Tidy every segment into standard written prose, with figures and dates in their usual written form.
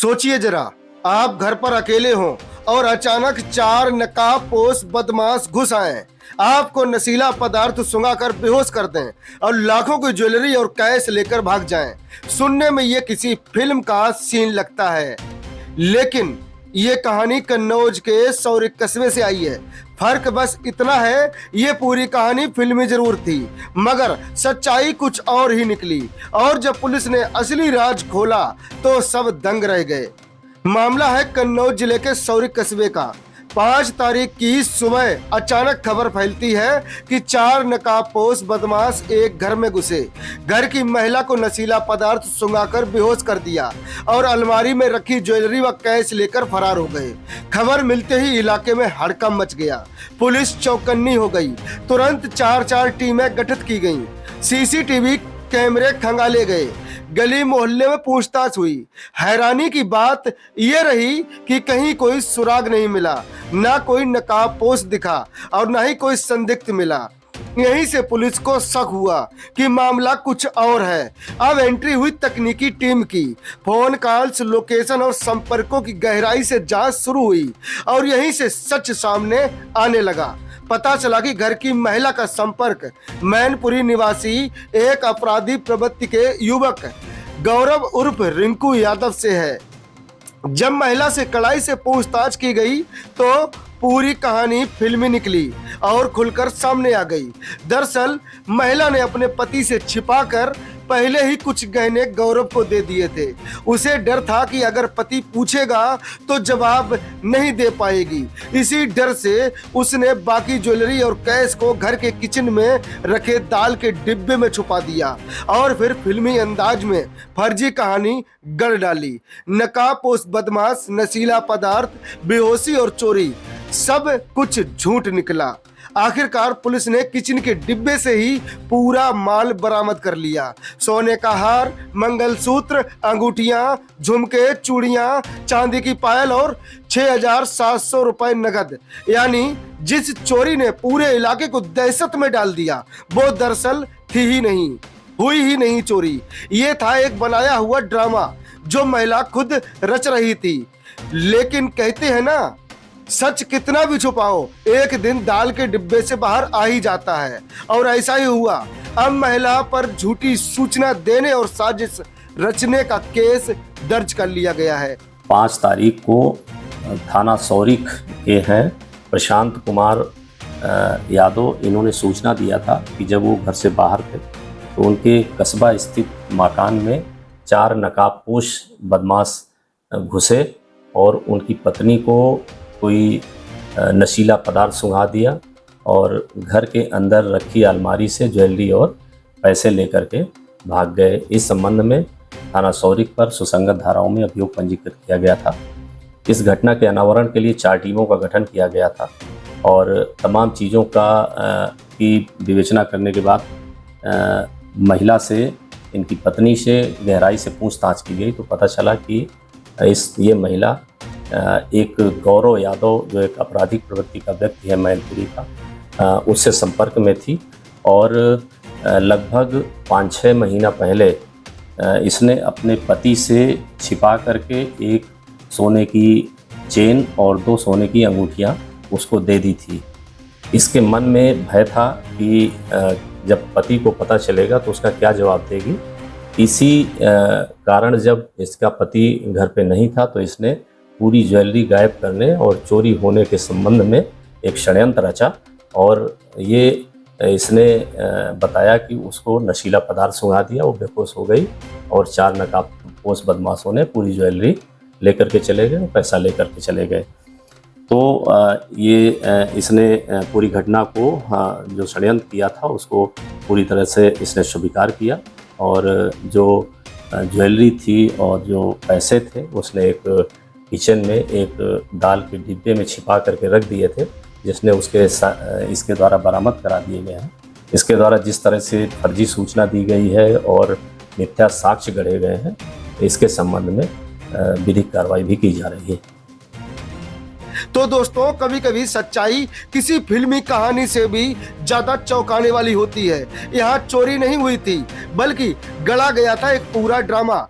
सोचिए जरा, आप घर पर अकेले हो और अचानक चार नकाबपोश बदमाश घुस आए, आपको नशीला पदार्थ सुंघाकर बेहोश कर दें और लाखों की ज्वेलरी और कैश लेकर भाग जाएं। सुनने में ये किसी फिल्म का सीन लगता है, लेकिन ये कहानी कन्नौज के सौरिक कस्बे से आई है। फर्क बस इतना है, ये पूरी कहानी फिल्मी जरूर थी, मगर सच्चाई कुछ और ही निकली। और जब पुलिस ने असली राज खोला तो सब दंग रह गए। मामला है कन्नौज जिले के सौरिक कस्बे का। 5 तारीख की सुबह अचानक खबर फैलती है कि 4 नकाबपोश बदमाश एक घर में घुसे, घर की महिला को नशीला पदार्थ सुंघाकर बेहोश कर दिया और अलमारी में रखी ज्वेलरी व कैश लेकर फरार हो गए। खबर मिलते ही इलाके में हड़कंप मच गया, पुलिस चौकन्नी हो गई। तुरंत 4 टीमें गठित की गईं, सीसीटीवी कैमरे खंगाले गए, गली मोहल्ले में पूछताछ हुई। हैरानी की बात यह रही कि कहीं कोई सुराग नहीं मिला, ना कोई नकाबपोश दिखा और ना ही कोई संदिग्ध मिला। यहीं से पुलिस को शक हुआ कि मामला कुछ और है। अब एंट्री हुई तकनीकी टीम की, फोन कॉल्स, लोकेशन और संपर्कों की गहराई से जांच शुरू हुई और यहीं से सच सामने आने लगा। पता चला कि घर की महिला का संपर्क मैनपुरी निवासी एक अपराधी प्रवृत्ति के युवक गौरव उर्फ रिंकू यादव से है। जब महिला से कड़ाई से पूछताछ की गई तो पूरी कहानी फिल्मी निकली और खुलकर सामने आ गई। दरअसल महिला ने अपने पति से छिपाकर पहले ही कुछ गहने गौरव को दे दिए थे। उसे डर था कि अगर पति पूछेगा तो जवाब नहीं दे पाएगी। इसी डर से उसने बाकी ज्वेलरी और कैश को घर के किचन में रखे दाल के डिब्बे में छुपा दिया और फिर फिल्मी अंदाज में फर्जी कहानी गढ़ डाली। नकाबपोश बदमाश, नशीला पदार्थ, बेहोशी और चोरी, सब कुछ झूठ निकला। आखिरकार पुलिस ने किचन के डिब्बे से ही पूरा माल बरामद कर लिया। सोने का हार, मंगलसूत्र, अंगूठियां, झुमके, चूड़ियां, चांदी की पायल और 6,700 रुपए नगद। यानी जिस चोरी ने पूरे इलाके को दहशत में डाल दिया, वो दरअसल थी ही नहीं, हुई ही नहीं चोरी। ये था एक बनाया हुआ ड्रामा जो महिला खुद रच रही थी। लेकिन कहते हैं ना, सच कितना भी छुपाओ, एक दिन दाल के डिब्बे से बाहर आ ही जाता है। और ऐसा ही हुआ। अब महिला पर झूठी सूचना देने और साजिश रचने का केस दर्ज कर लिया गया है। 5 तारीख को थाना सौरिक के हैं प्रशांत कुमार यादव, इन्होंने सूचना दिया था कि जब वो घर से बाहर थे तो उनके कस्बा स्थित मकान में 4 नकाबपोश बदमाश घुसे और उनकी पत्नी को कोई नशीला पदार्थ सुंघा दिया और घर के अंदर रखी अलमारी से ज्वेलरी और पैसे लेकर के भाग गए। इस संबंध में थाना सौरिक पर सुसंगत धाराओं में अभियोग पंजीकृत किया गया था। इस घटना के अनावरण के लिए 4 टीमों का गठन किया गया था और तमाम चीज़ों की विवेचना करने के बाद महिला से, इनकी पत्नी से गहराई से पूछताछ की गई तो पता चला कि ये महिला एक गौरव यादव, जो एक आपराधिक प्रवृत्ति का व्यक्ति है मैनपुरी का, उससे संपर्क में थी और लगभग 5-6 महीना पहले इसने अपने पति से छिपा करके एक सोने की चेन और 2 सोने की अंगूठियां उसको दे दी थी। इसके मन में भय था कि जब पति को पता चलेगा तो उसका क्या जवाब देगी। इसी कारण जब इसका पति घर पे नहीं था तो इसने पूरी ज्वेलरी गायब करने और चोरी होने के संबंध में एक षड्यंत्र रचा और ये इसने बताया कि उसको नशीला पदार्थ सुंघा दिया, वो बेहोश हो गई और 4 नकाबपोश बदमाशों ने पूरी ज्वेलरी लेकर के चले गए, पैसा लेकर के चले गए। तो इसने पूरी घटना को, जो षड्यंत्र किया था उसको पूरी तरह से इसने स्वीकार किया और जो ज्वेलरी थी और जो पैसे थे उसने एक किचन में एक दाल के डिब्बे में छिपा करके रख दिए थे, जिसने इसके द्वारा बरामद करा दिए गए हैं। इसके द्वारा जिस तरह से फर्जी सूचना दी गई है और मिथ्या साक्ष्य गढ़े गए हैं, इसके संबंध में विधिक कार्रवाई भी की जा रही है। तो दोस्तों, कभी कभी सच्चाई किसी फिल्मी कहानी से भी ज्यादा चौंकाने वाली होती है। यहाँ चोरी नहीं हुई थी, बल्कि गढ़ा गया था एक पूरा ड्रामा।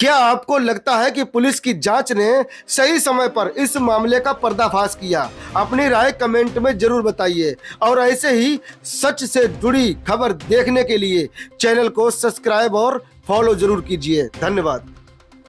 क्या आपको लगता है कि पुलिस की जांच ने सही समय पर इस मामले का पर्दाफाश किया? अपनी राय कमेंट में जरूर बताइए और ऐसे ही सच से जुड़ी खबर देखने के लिए चैनल को सब्सक्राइब और फॉलो जरूर कीजिए। धन्यवाद।